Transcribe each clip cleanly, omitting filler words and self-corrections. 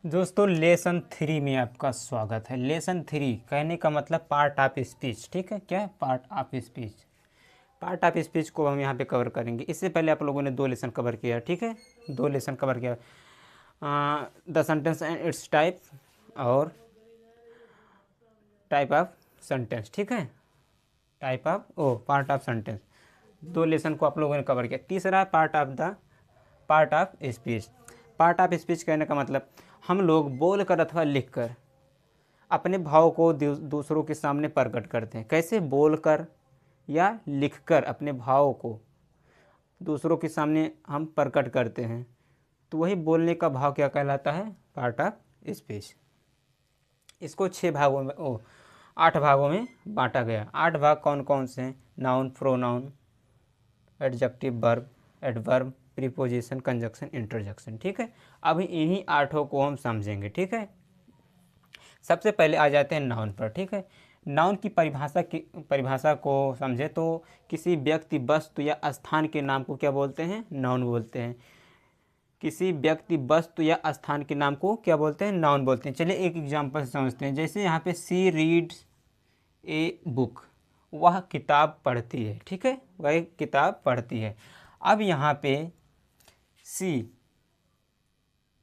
दोस्तों लेसन 3 में आपका स्वागत है। लेसन 3 कहने का मतलब पार्ट ऑफ स्पीच। ठीक है, क्या है? Part of speech. Part of speech को हम यहाँ पे कवर करेंगे। इससे पहले आप लोगों ने 2 लेसन कवर किया। ठीक है, 2 लेसन कवर किया, the sentence and it's type और टाइप ऑफ सेंटेंस। ठीक है, type of part of sentence. 2 lesson को आप लोगों ने कवर किया। तीसरा part of speech. Part of speech कहने का मतलब हम लोग बोल कर अथवा लिख कर अपने भाव को दूसरों के सामने प्रकट करते हैं। कैसे? बोलकर या लिखकर अपने भाव को दूसरों के सामने हम प्रकट करते हैं, तो वही बोलने का भाव क्या कहलाता है? Part of speech. इसको 6 भागों में 8 भागों में बांटा गया। 8 भाग कौन कौन से हैं? Noun, pronoun, adjective, verb, adverb, preposition, conjunction, interjection. ठीक है, अभी इन्हीं 8 को हम समझेंगे। ठीक है, सबसे पहले आ जाते हैं नाउन पर। ठीक है, नाउन की परिभाषा को समझे तो किसी व्यक्ति, वस्तु या स्थान के नाम को क्या बोलते हैं? नाउन बोलते हैं। किसी व्यक्ति, वस्तु या स्थान के नाम को क्या बोलते हैं? नाउन बोलते हैं। चलिए एक एग्जांपल से समझते हैं। जैसे यहाँ पे सी रीड्स ए बुक, वह किताब पढ़ती है। ठीक है, वह किताब पढ़ती है। अब यहाँ पे सी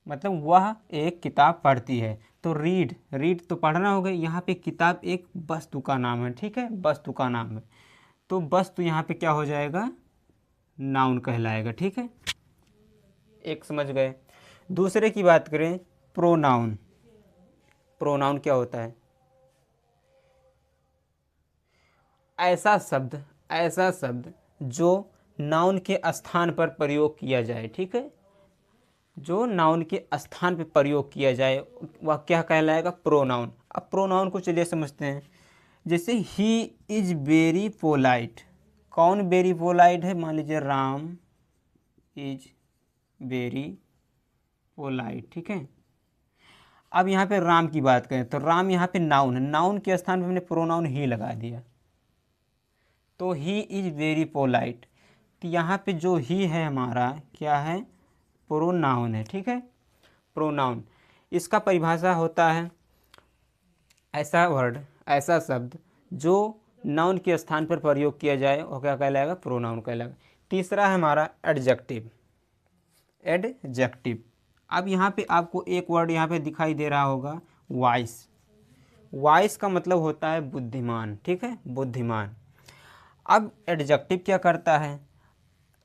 मतलब वह एक किताब पढ़ती है, तो रीड तो पढ़ना हो गया। यहाँ पे किताब एक वस्तु का नाम है। ठीक है, वस्तु का नाम है, तो वस्तु यहाँ पे क्या हो जाएगा? नाउन कहलाएगा। ठीक है, एक समझ गए। दूसरे की बात करें, प्रोनाउन। प्रोनाउन क्या होता है? ऐसा शब्द जो नाउन के स्थान पर प्रयोग किया जाए। ठीक है, जो नाउन के स्थान पर प्रयोग किया जाए वह क्या कहलाएगा? प्रोनाउन। अब प्रोनाउन को चलिए समझते हैं। जैसे ही इज वेरी पोलाइट, कौन वेरी पोलाइट है? मान लीजिए राम इज वेरी पोलाइट। ठीक है, अब यहाँ पे राम की बात करें तो राम यहाँ पे नाउन है, नाउन के स्थान पे हमने प्रोनाउन ही लगा दिया, तो ही इज वेरी पोलाइट। तो यहाँ पे जो ही है हमारा क्या है? प्रोनाउन है। ठीक है, प्रोनाउन। इसका परिभाषा होता है ऐसा वर्ड, ऐसा शब्द जो नाउन के स्थान पर प्रयोग किया जाए और क्या कहलाएगा? प्रोनाउन कहलाएगा। तीसरा है हमारा एडजेक्टिव। एडजेक्टिव, अब यहाँ पे आपको एक वर्ड यहाँ पे दिखाई दे रहा होगा, वाइस। वाइस का मतलब होता है बुद्धिमान। ठीक है, बुद्धिमान। अब एडजेक्टिव क्या करता है?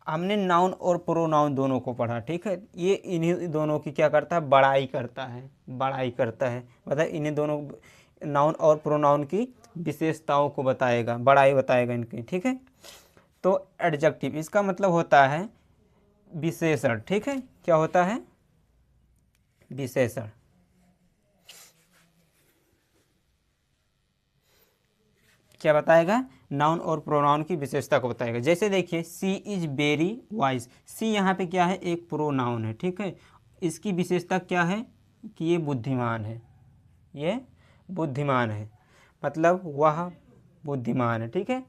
हमने नाउन और प्रोनाउन दोनों को पढ़ा। ठीक है, ये इन्हीं दोनों की क्या करता है? बड़ाई करता है। बड़ाई करता है मतलब इन्हीं दोनों नाउन और प्रोनाउन की विशेषताओं को बताएगा, बड़ाई बताएगा इनकी। ठीक है, तो एडजेक्टिव इसका मतलब होता है विशेषण। ठीक है, क्या होता है? विशेषण। क्या बताएगा? नाउन और प्रोनाउन की विशेषता को बताएगा। जैसे देखिए सी इज वेरी वाइज, सी यहाँ पे क्या है? एक प्रोनाउन है। ठीक है, इसकी विशेषता क्या है? कि ये बुद्धिमान है। ये बुद्धिमान है, मतलब वह बुद्धिमान है। ठीक है,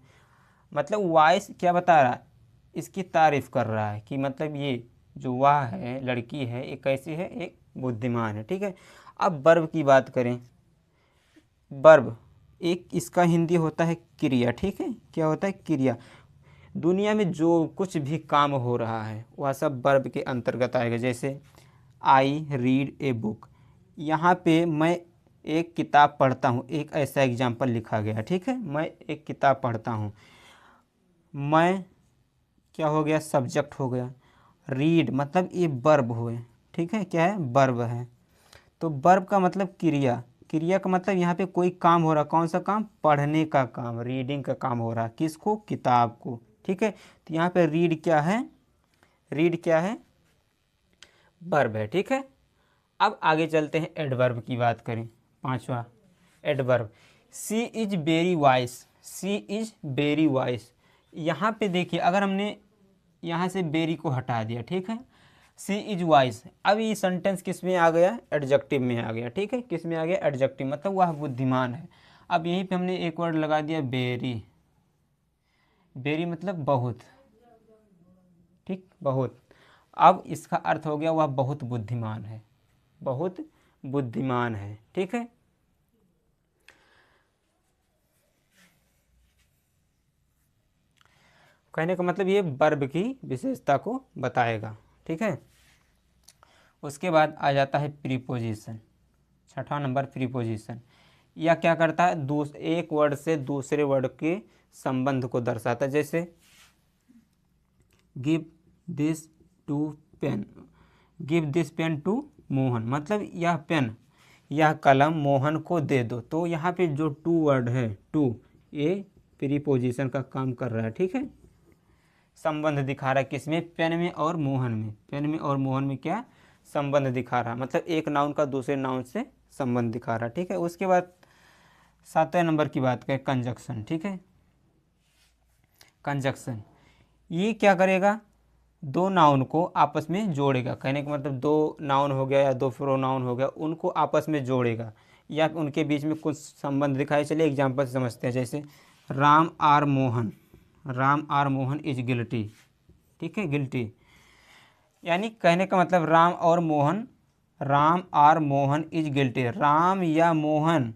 मतलब वाइस क्या बता रहा है? इसकी तारीफ कर रहा है कि मतलब ये जो वह है, लड़की है, एक कैसी है? एक बुद्धिमान है। ठीक है, अब वर्ब की बात करें। वर्ब एक इसका हिंदी होता है क्रिया। ठीक है, क्या होता है? क्रिया। दुनिया में जो कुछ भी काम हो रहा है वह सब वर्ब के अंतर्गत आएगा। जैसे आई रीड ए बुक, यहाँ पे मैं एक किताब पढ़ता हूँ, एक ऐसा एग्जाम्पल लिखा गया। ठीक है, मैं एक किताब पढ़ता हूँ। मैं क्या हो गया? सब्जेक्ट हो गया। रीड मतलब ये वर्ब हुए। ठीक है, क्या है? वर्ब है। तो वर्ब का मतलब क्रिया। क्रिया का मतलब यहाँ पे कोई काम हो रहा, कौन सा काम? पढ़ने का काम, रीडिंग का काम हो रहा। किसको? किताब को। ठीक है, तो यहाँ पे रीड क्या है? रीड क्या है? वर्ब है। ठीक है, अब आगे चलते हैं, एडवर्ब की बात करें। पांचवा adverb, she is very wise. She is very wise, यहाँ पे देखिए अगर हमने यहाँ से बेरी को हटा दिया। ठीक है, सी इज वाइस, अब ये सेंटेंस किस में आ गया? एडजेक्टिव में आ गया। ठीक है, किस में आ गया? एडजेक्टिव, मतलब वह बुद्धिमान है। अब यहीं पे हमने एक वर्ड लगा दिया वेरी। वेरी मतलब बहुत। ठीक, बहुत। अब इसका अर्थ हो गया वह बहुत बुद्धिमान है। बहुत बुद्धिमान है। ठीक है, कहने का मतलब ये वर्ब की विशेषता को बताएगा। ठीक है, उसके बाद आ जाता है प्रीपोजिशन, छठा नंबर प्रीपोजिशन। यह क्या करता है, एक वर्ड से दूसरे वर्ड के संबंध को दर्शाता है। जैसे give this to pen, give this pen to Mohan, मतलब यह पेन, यह कलम मोहन को दे दो। तो यहाँ पे जो टू वर्ड है, टू, ये प्रीपोजिशन का काम कर रहा है। ठीक है, संबंध दिखा रहा है किसमें, पेन में और मोहन में। पेन में और मोहन में क्या संबंध दिखा रहा है, मतलब एक नाउन का दूसरे नाउन से संबंध दिखा रहा है। ठीक है, उसके बाद 7वें नंबर की बात करें, कंजक्शन। ठीक है, कंजक्शन ये क्या करेगा, दो नाउन को आपस में जोड़ेगा। कहने का मतलब दो नाउन हो गया या दो प्रोनाउन हो गया, उनको आपस में जोड़ेगा या उनके बीच में कुछ संबंध दिखाई। चलिए एग्जाम्पल से समझते हैं। जैसे Ram or Mohan, Ram or Mohan is guilty. ठीक है, गिल्टी, यानी कहने का मतलब राम और Mohan, Ram or Mohan is guilty, Ram या मोहन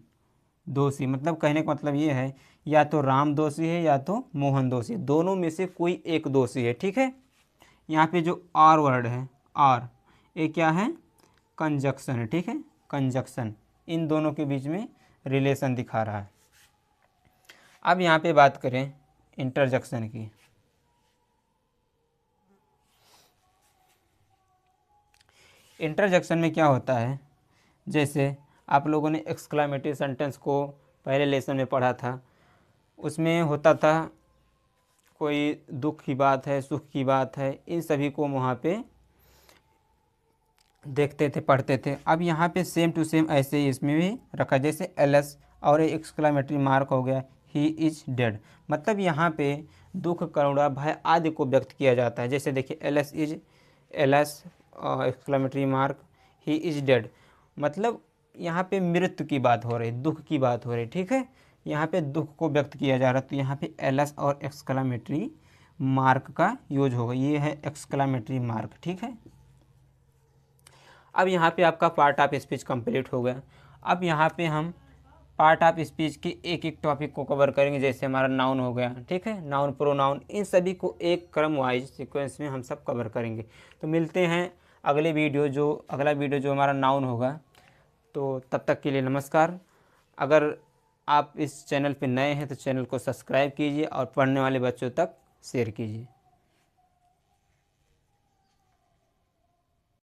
दोषी। मतलब कहने का मतलब ये है या तो राम दोषी है या तो मोहन दोषी, दोनों में से कोई एक दोषी है। ठीक है, यहाँ पे जो आर वर्ड है, आर, ये क्या है, कंजक्शन है। ठीक है, कंजक्शन इन दोनों के बीच में रिलेशन दिखा रहा है। अब यहाँ पे बात करें इंटरजेक्शन की। इंटरजेक्शन में क्या होता है, जैसे आप लोगों ने एक्सक्लामेटरी सेंटेंस को पहले लेसन में पढ़ा था, उसमें होता था कोई दुख की बात है, सुख की बात है, इन सभी को वहाँ पे देखते थे, पढ़ते थे। अब यहाँ पे सेम टू सेम ऐसे ही इसमें भी रखा, जैसे एलएस और एक्सक्लामेटरी मार्क हो गया, ही इज डेड। मतलब यहाँ पे दुख, करुणा, भय आदि को व्यक्त किया जाता है। जैसे देखिए LS is, LS exclamatory mark, he is dead, मतलब यहाँ पे मृत्यु की बात हो रही, दुख की बात हो रही। ठीक है, यहाँ पे दुख को व्यक्त किया जा रहा है, तो यहाँ पे एलएस और एक्सक्लामेटरी मार्क का यूज होगा। ये है एक्सक्लामेटरी मार्क। ठीक है, अब यहाँ पे आपका पार्ट ऑफ स्पीच कंप्लीट हो गया। अब यहाँ पे हम पार्ट ऑफ स्पीच के एक एक टॉपिक को कवर करेंगे। जैसे हमारा नाउन हो गया, ठीक है, नाउन, प्रोनाउन, इन सभी को एक क्रम वाइज सीक्वेंस में हम सब कवर करेंगे। तो मिलते हैं अगला वीडियो जो हमारा नाउन होगा। तो तब तक के लिए नमस्कार। अगर आप इस चैनल पर नए हैं तो चैनल को सब्सक्राइब कीजिए और पढ़ने वाले बच्चों तक शेयर कीजिए।